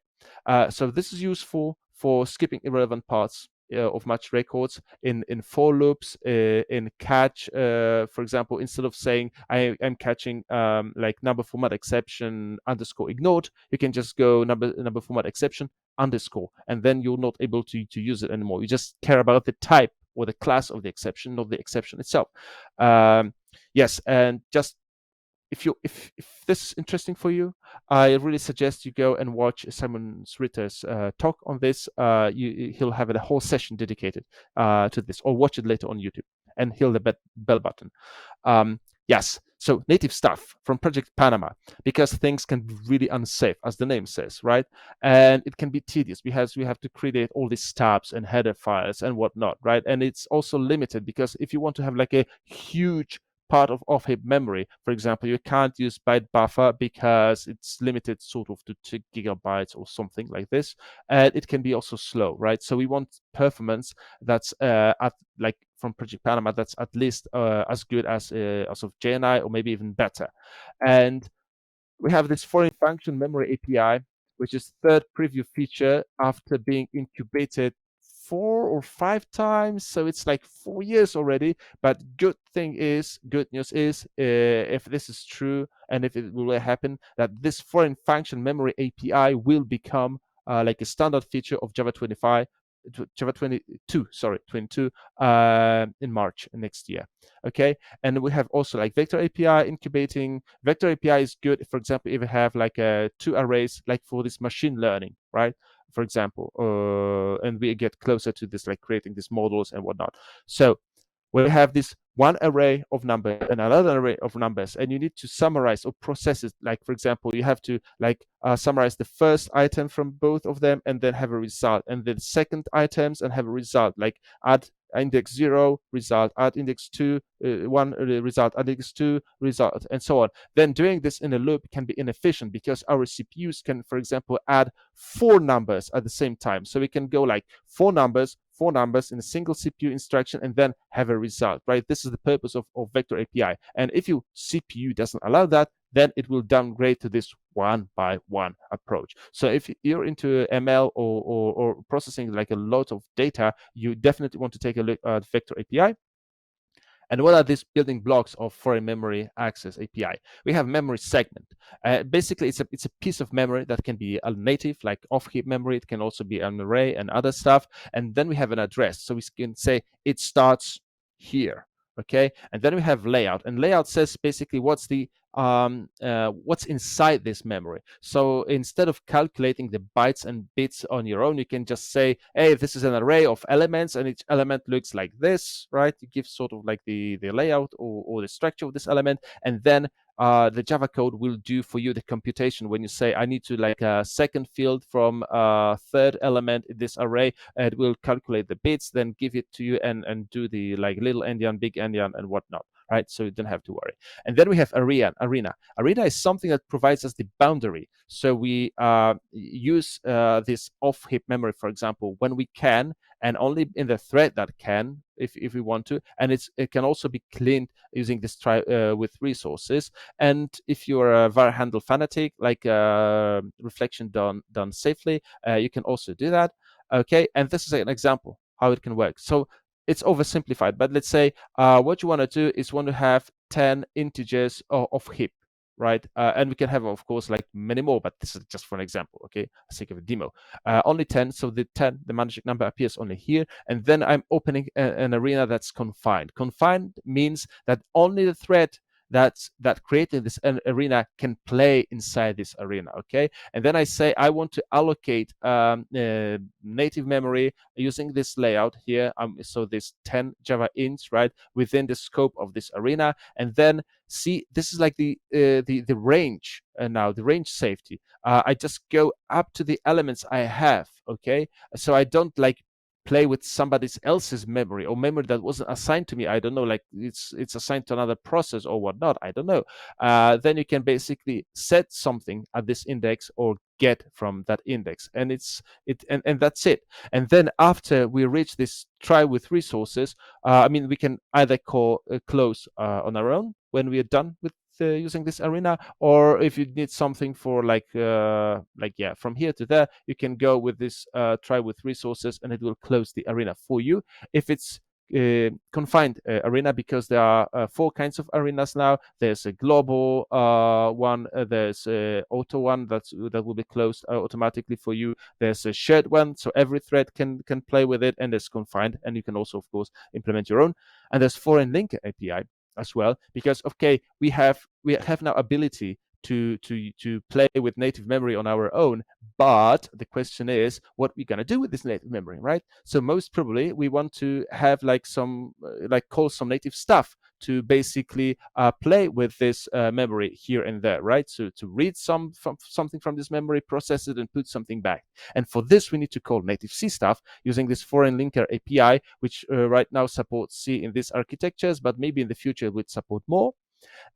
So this is useful for skipping irrelevant parts of match records in for loops, in catch, for example, instead of saying I'm catching like number format exception underscore ignored, you can just go number format exception underscore, and then you're not able to use it anymore. You just care about the type or the class of the exception, not the exception itself. Yes, and just if this is interesting for you, I really suggest you go and watch Simon Ritter's talk on this. He'll have a whole session dedicated to this, or watch it later on YouTube and hit the bell button. Yes, so native stuff from Project Panama, because things can be really unsafe, as the name says, right? And it can be tedious because we have to create all these stubs and header files and whatnot, right? And it's also limited because if you want to have like a huge part of off-heap memory, for example, you can't use byte buffer because it's limited sort of to 2 gigabytes or something like this, and it can be also slow, right? So we want performance that's at like from Project Panama that's at least as good as of JNI, or maybe even better. And we have this foreign function memory API, which is third preview feature after being incubated 4 or 5 times. So it's like 4 years already. But good news is, if this is true and if it will happen, that this foreign function memory API will become like a standard feature of Java 25. Java 22, sorry, 22 in March next year. Okay, and we have also like vector API incubating. Vector API is good, for example, if you have like 2 arrays, like for this machine learning, right? For example, and we get closer to this, like creating these models and whatnot. So we have this one array of numbers and another array of numbers, and you need to summarize or process it. Like, for example, you have to like summarize the first item from both of them and then have a result, and then second items and have a result, like add index 0 result, add index 2 1 result, add index 2 result, and so on. Then doing this in a loop can be inefficient because our CPUs can, for example, add 4 numbers at the same time. So we can go like 4 numbers in a single CPU instruction and then have a result, right? This is the purpose of vector API. And if your CPU doesn't allow that, then it will downgrade to this one by one approach. So if you're into ML or processing like a lot of data, you definitely want to take a look at vector API. And what are these building blocks of foreign memory access API? We have memory segment. Basically, it's a piece of memory that can be a native, like off-heap memory. It can also be an array and other stuff. And then we have an address. So we can say it starts here. Okay, and then we have layout, and layout says basically what's inside this memory. So instead of calculating the bytes and bits on your own, you can just say, hey, this is an array of elements and each element looks like this, right? You give sort of like the layout or the structure of this element, and then the Java code will do for you the computation. When you say I need to like a second field from third element in this array, it will calculate the bits, then give it to you and do the like little endian, big endian, and whatnot, right? So you don't have to worry. And then we have arena. Arena is something that provides us the boundary. So we use this off-heap memory, for example, when we can, and only in the thread that can, if we want to. And it can also be cleaned using this with resources. And if you're a var handle fanatic, like reflection done safely, you can also do that. Okay, and this is an example how it can work. So it's oversimplified, but let's say what you want to do is want to have 10 integers of heap, right? And we can have, of course, like many more, but this is just for an example, okay? Let's take a demo. Only 10, so the magic number appears only here, and then I'm opening an arena that's confined. Confined means that only the thread that created this arena can play inside this arena, okay? And then I say I want to allocate native memory using this layout here, so this 10 Java ints, right, within the scope of this arena. And then see, this is like the range now, the range safety. I just go up to the elements I have, okay? So I don't like play with somebody else's memory or memory that wasn't assigned to me, I don't know, like it's assigned to another process or whatnot, I don't know, then you can basically set something at this index or get from that index, and and that's it. And then after we reach this try with resources, we can either close on our own when we are done with using this arena, or if you need something for from here to there, you can go with this try with resources and it will close the arena for you. If it's confined arena, because there are 4 kinds of arenas now. There's a global one, there's a auto one that will be closed automatically for you. There's a shared one, so every thread can play with it, and there's confined, and you can also of course implement your own. And there's foreign linker API as well, because okay, we have now ability to play with native memory on our own, but the question is what we're going to do with this native memory, right? So most probably we want to have call some native stuff to basically play with this memory here and there, right? So to read something from this memory, process it, and put something back. And for this, we need to call native C stuff using this foreign linker API, which right now supports C in these architectures, but maybe in the future it would support more.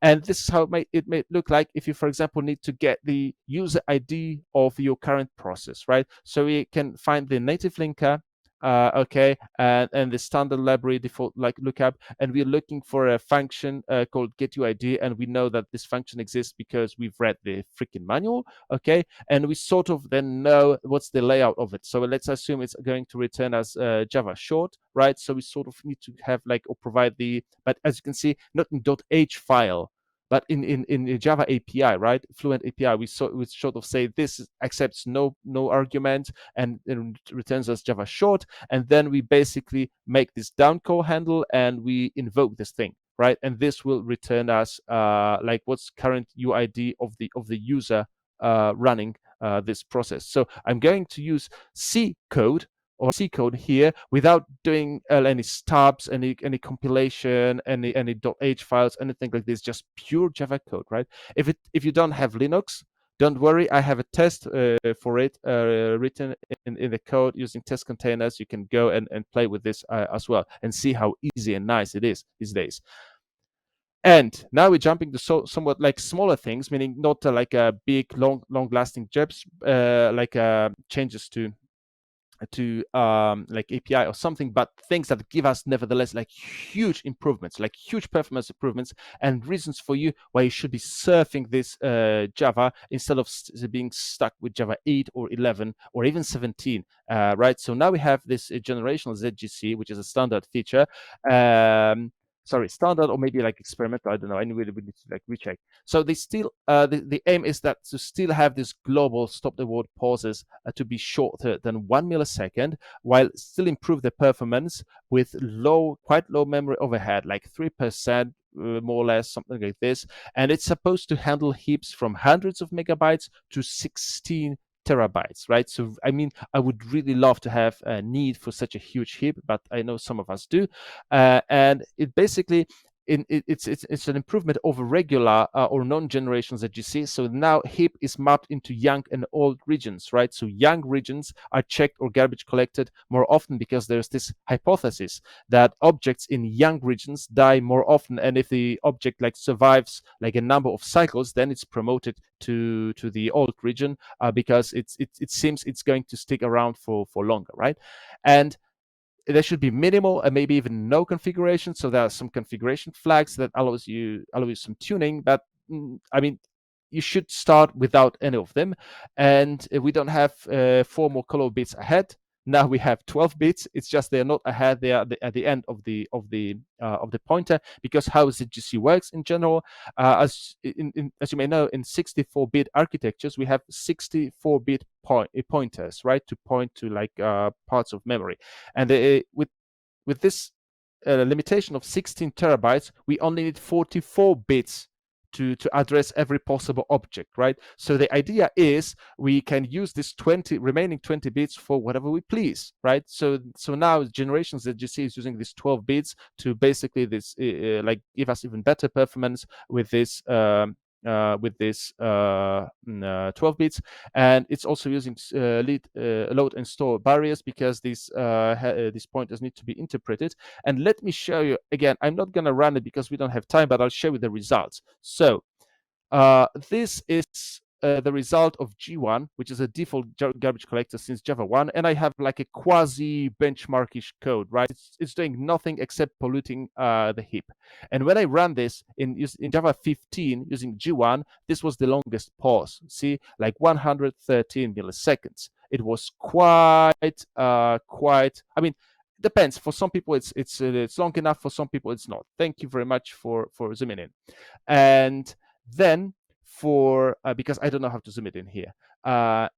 And this is how it may look like if you, for example, need to get the user ID of your current process, right? So we can find the native linker, and the standard library default lookup, and we're looking for a function called getUID, and we know that this function exists because we've read the freaking manual, okay? And we sort of then know what's the layout of it. So let's assume it's going to return as Java short, right? So we sort of need to have or provide but as you can see, not in .h file, but in Java API, right? Fluent API, we sort of say this accepts no argument and returns as Java short, and then we basically make this down call handle and we invoke this thing, right? And this will return us what's current UID of the user running this process. So I'm going to use C code here without doing any stubs, any compilation, any .h files, anything like this, just pure Java code, right? If you don't have Linux, don't worry, I have a test for it written in the code using test containers. You can go and play with this as well and see how easy and nice it is these days. And now we're jumping to somewhat smaller things, meaning not like a big, long-lasting jobs, changes to API or something, but things that give us nevertheless huge improvements, huge performance improvements, and reasons for you why you should be surfing this Java instead of being stuck with Java 8 or 11 or even 17, right? So now we have this generational ZGC, which is a standard feature. Standard or maybe experimental, I don't know. Anyway, we need to recheck. So they still, the aim is that to still have this global stop the word pauses to be shorter than 1 millisecond, while still improve the performance with quite low memory overhead, 3%, more or less, something like this. And it's supposed to handle heaps from hundreds of megabytes to 16 terabytes, right? So I would really love to have a need for such a huge heap, but I know some of us do, and it basically it's an improvement over regular or non-generations that you see. So now heap is mapped into young and old regions, right? So young regions are checked or garbage collected more often because there's this hypothesis that objects in young regions die more often, and if the object survives a number of cycles, then it's promoted to the old region because it seems it's going to stick around for longer, right? And there should be minimal and maybe even no configuration. So there are some configuration flags that allows you some tuning, but you should start without any of them. And we don't have 4 more color bits ahead. Now we have 12 bits. It's just they're not ahead. They are at the end of the pointer, because how ZGC works in general, as you may know, in 64-bit architectures we have 64-bit pointers, right, to point to parts of memory, and with this limitation of 16 terabytes, we only need 44 bits to address every possible object, right? So the idea is we can use this remaining 20 bits for whatever we please, right? So now generations that you see is using these 12 bits to basically give us even better performance with this with this 12 bits, and it's also using load and store barriers because these pointers need to be interpreted. And let me show you again. I'm not going to run it because we don't have time, but I'll show you the results. So this is the result of G1, which is a default garbage collector since Java 1, and I have like a quasi benchmarkish code, right? It's doing nothing except polluting the heap. And when I run this in Java 15 using G1, this was the longest pause. See, like 113 milliseconds. It was quite. I mean, depends. For some people, it's long enough. For some people, it's not. Thank you very much for zooming in. And then for because I don't know how to zoom it in here.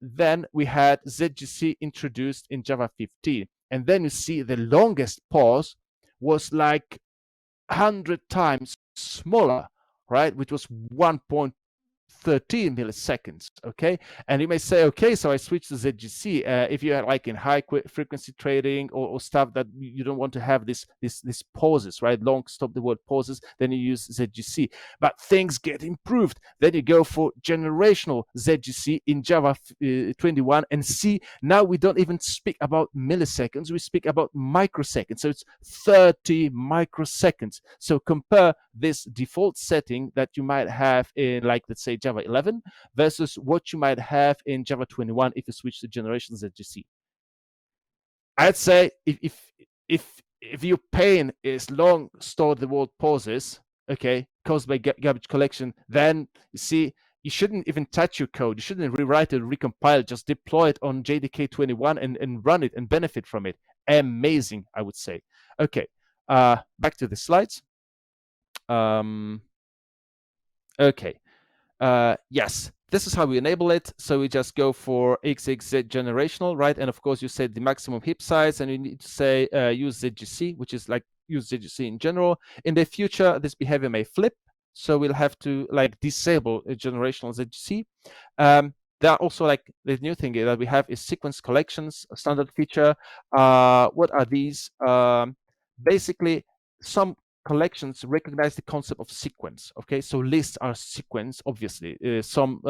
Then we had ZGC introduced in Java 15, and then you see the longest pause was like 100 times smaller, right? Which was 1.13 milliseconds. Okay, and you may say, okay, so I switched to ZGC. If you are like in high frequency trading or stuff that you don't want to have this pauses, right? Long stop the word pauses, then you use ZGC. But things get improved. Then you go for generational ZGC in Java 21, and see, now we don't even speak about milliseconds, we speak about microseconds. So it's 30 microseconds. So compare this default setting that you might have in, like, let's say Java 11 versus what you might have in Java 21 if you switch to generations ZGC. I'd say if your pain is long stored the word pauses, okay, caused by garbage collection, then you see, you shouldn't even touch your code. You shouldn't rewrite it, recompile, just deploy it on JDK 21 and run it and benefit from it. Amazing, I would say. Okay, back to the slides. Okay, yes, this is how we enable it. So we just go for XXZ generational, right? And of course you set the maximum heap size, and you need to say use ZGC, which is like use ZGC in general. In the future, this behavior may flip, so we'll have to like disable a generational ZGC. There are also, like, the new thing that we have is sequence collections, a standard feature. What are these? Basically, some collections recognize the concept of sequence. Okay, so lists are sequence, obviously. Some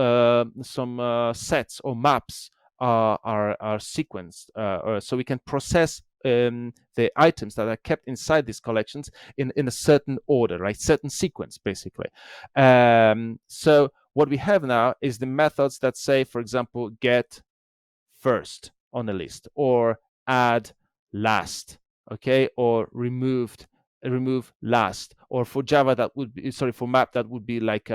sets or maps are sequenced, so we can process the items that are kept inside these collections in a certain order, right? Certain sequence, basically. So what we have now is the methods that say, for example, get first on a list, or add last, okay, or remove last, or for Java that would be, sorry, for map that would be like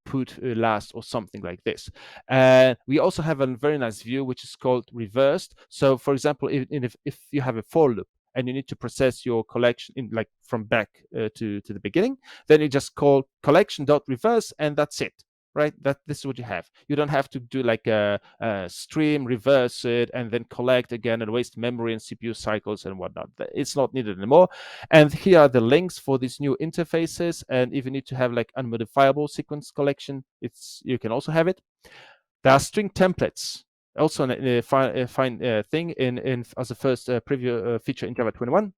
put last or something like this. And we also have a very nice view which is called reversed. So for example, if you have a for loop and you need to process your collection in, like, from back to the beginning, then you just call collection.reverse, and that's it, right? This is what you have. You don't have to do like a stream, reverse it, and then collect again and waste memory and CPU cycles and whatnot. It's not needed anymore. And here are the links for these new interfaces. And if you need to have like unmodifiable sequence collection, you can also have it. There are string templates, also a fine thing in as a first preview feature in Java 21.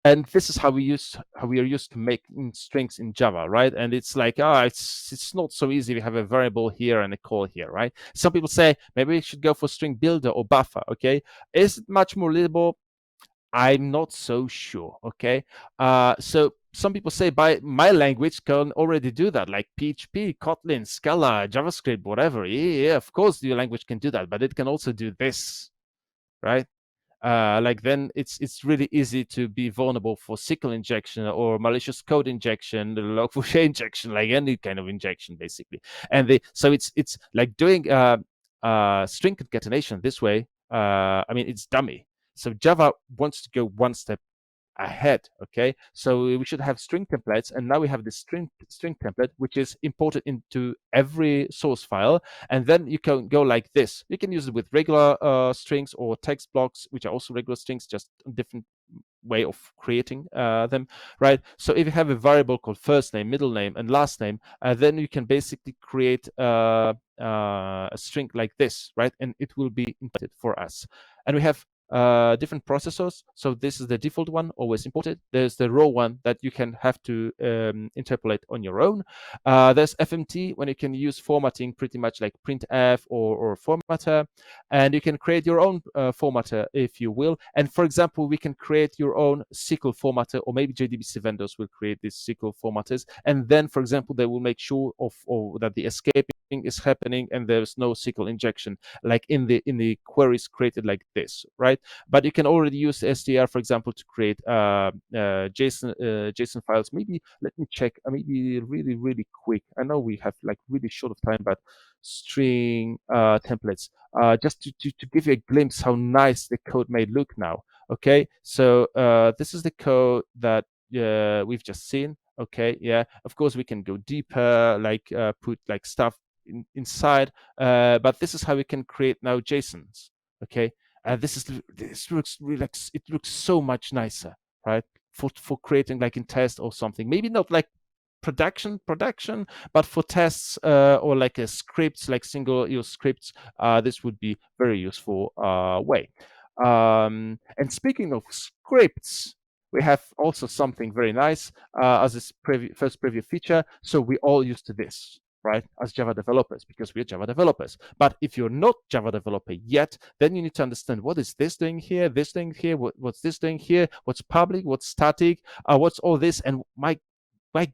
And this is how we are used to make strings in Java, right? And it's like, it's not so easy. We have a variable here and a call here, right? Some people say maybe we should go for string builder or buffer. Okay, is it much more readable? I'm not so sure. Okay, so some people say by my language can already do that, like PHP, Kotlin, Scala, JavaScript, whatever. Yeah, of course your language can do that, but it can also do this, right? Like, then it's really easy to be vulnerable for SQL injection or malicious code injection, Log4j injection, like any kind of injection, basically. And so it's like doing string concatenation this way. I mean, it's dummy. So Java wants to go one step ahead. Okay, so we should have string templates, and now we have this string template which is imported into every source file, and then you can go like this. You can use it with regular strings or text blocks, which are also regular strings, just a different way of creating them, right? So if you have a variable called first name, middle name, and last name, then you can basically create a string like this, right? And it will be imported for us. And we have different processors. So this is the default one, always imported. There's the raw one that you can have to interpolate on your own. There's FMT, when you can use formatting pretty much like printf or formatter, and you can create your own formatter if you will. And for example, we can create your own SQL formatter, or maybe JDBC vendors will create these SQL formatters, and then for example they will make sure of that the escaping is happening and there's no SQL injection like in the queries created like this, right? But you can already use STR, for example, to create JSON files. Maybe let me check. Maybe really quick. I know we have like really short of time, but string templates, just to give you a glimpse how nice the code may look now. Okay, so this is the code that we've just seen. Okay, yeah, of course we can go deeper, like put like stuff inside, but this is how we can create now JSONs. Okay, and this looks really like, it looks so much nicer, right? For creating like in test or something. Maybe not like production, but for tests or like a scripts, like single use scripts, this would be very useful way. And speaking of scripts, we have also something very nice as this first preview feature. So we all used to this, right, as Java developers, because we're Java developers. But if you're not Java developer yet, then you need to understand, what is this doing here, what's this doing here, what's public, what's static, what's all this, and my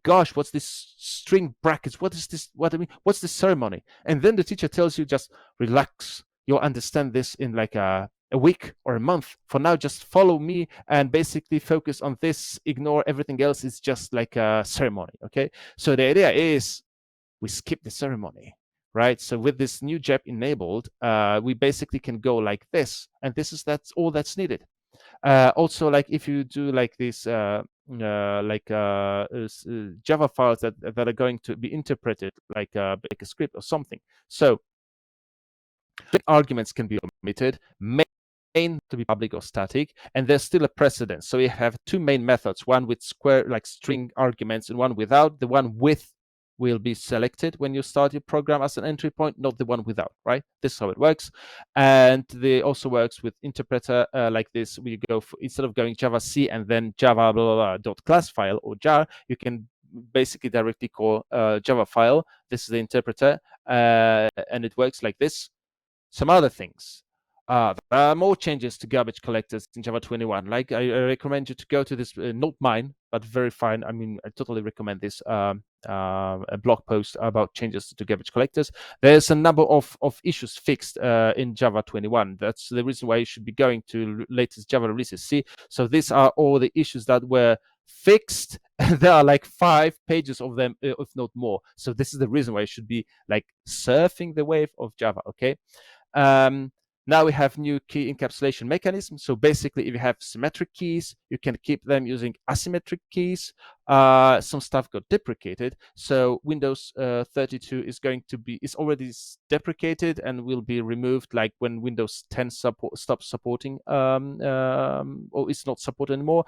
gosh, what's this string brackets? What is this? What's this ceremony? And then the teacher tells you, just relax. You'll understand this in like a week or a month. For now, just follow me and basically focus on this. Ignore everything else. It's just like a ceremony. Okay. So the idea is we skip the ceremony, right? So with this new JEP enabled, we basically can go like this, and that's all that's needed. Also, like if you do like this Java files that are going to be interpreted like a script or something. So arguments can be omitted, main to be public or static, and there's still a precedence. So you have two main methods, one with square like string arguments and one without. The one with will be selected when you start your program as an entry point, not the one without, right? This is how it works. And it also works with interpreter like this. We go for, instead of going Java C and then Java blah, blah, blah, dot class file or jar, you can basically directly call Java file. This is the interpreter, and it works like this. Some other things. There are more changes to garbage collectors in Java 21. Like I recommend you to go to this, not mine, but very fine. I mean, I totally recommend this a blog post about changes to garbage collectors. There's a number of issues fixed in Java 21. That's the reason why you should be going to latest Java releases. See, so these are all the issues that were fixed. There are like 5 pages of them, if not more. So this is the reason why you should be like surfing the wave of Java. Okay. Now we have new key encapsulation mechanism. So basically, if you have symmetric keys, you can keep them using asymmetric keys. Some stuff got deprecated. So Windows 32 is already deprecated and will be removed like when Windows 10 stops supporting or is not supported anymore.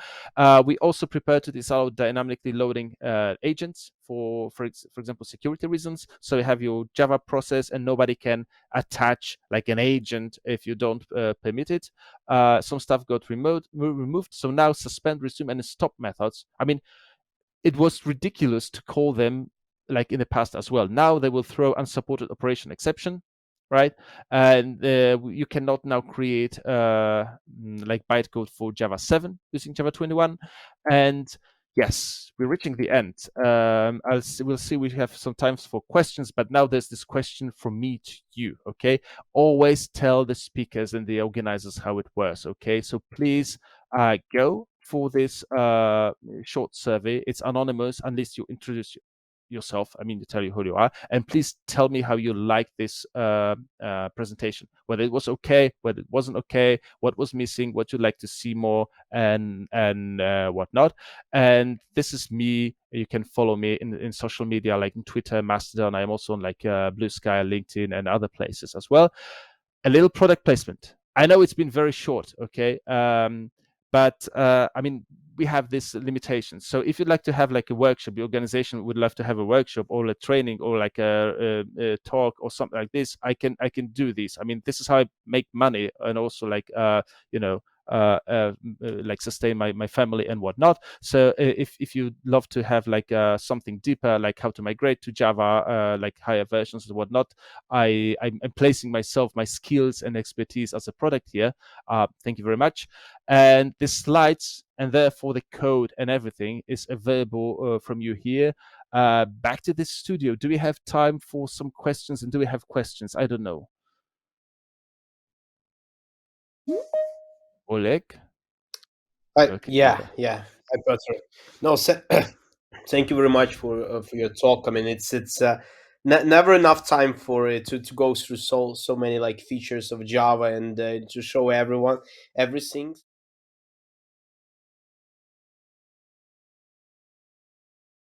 We also prepare to disallow dynamically loading agents for example, security reasons. So you have your Java process and nobody can attach like an agent if you don't permit it. Some stuff got removed. So now suspend, resume, and stop methods. I mean, it was ridiculous to call them like in the past as well. Now they will throw unsupported operation exception, right? And you cannot now create like bytecode for Java 7 using Java 21. And yes, we're reaching the end. We'll see. We have some time for questions, but now there's this question from me to you. Okay, always tell the speakers and the organizers how it works. Okay, so please go for this short survey. It's anonymous unless you introduce yourself. I mean, to tell you who you are, and please tell me how you like this presentation. Whether it was okay, whether it wasn't okay, what was missing, what you'd like to see more, and whatnot. And this is me. You can follow me in social media, like in Twitter, Mastodon. I am also on like Blue Sky, LinkedIn, and other places as well. A little product placement. I know it's been very short, okay, but I mean, we have this limitation. So if you'd like to have like a workshop, your organization would love to have a workshop or a training or like a talk or something like this, I can do this. I mean, this is how I make money, and also like you know like sustain my family and whatnot. So if you love to have like something deeper, like how to migrate to Java, like higher versions and whatnot, I'm placing myself, my skills and expertise as a product here. Thank you very much. And the slides and therefore the code and everything is available from you here. Back to the studio. Do we have time for some questions? And do we have questions? I don't know. Oleg? Okay, Yeah, yeah. yeah. I Piotr. No, thank you very much for your talk. I mean, it's never enough time for it to go through so many like features of Java and to show everyone everything.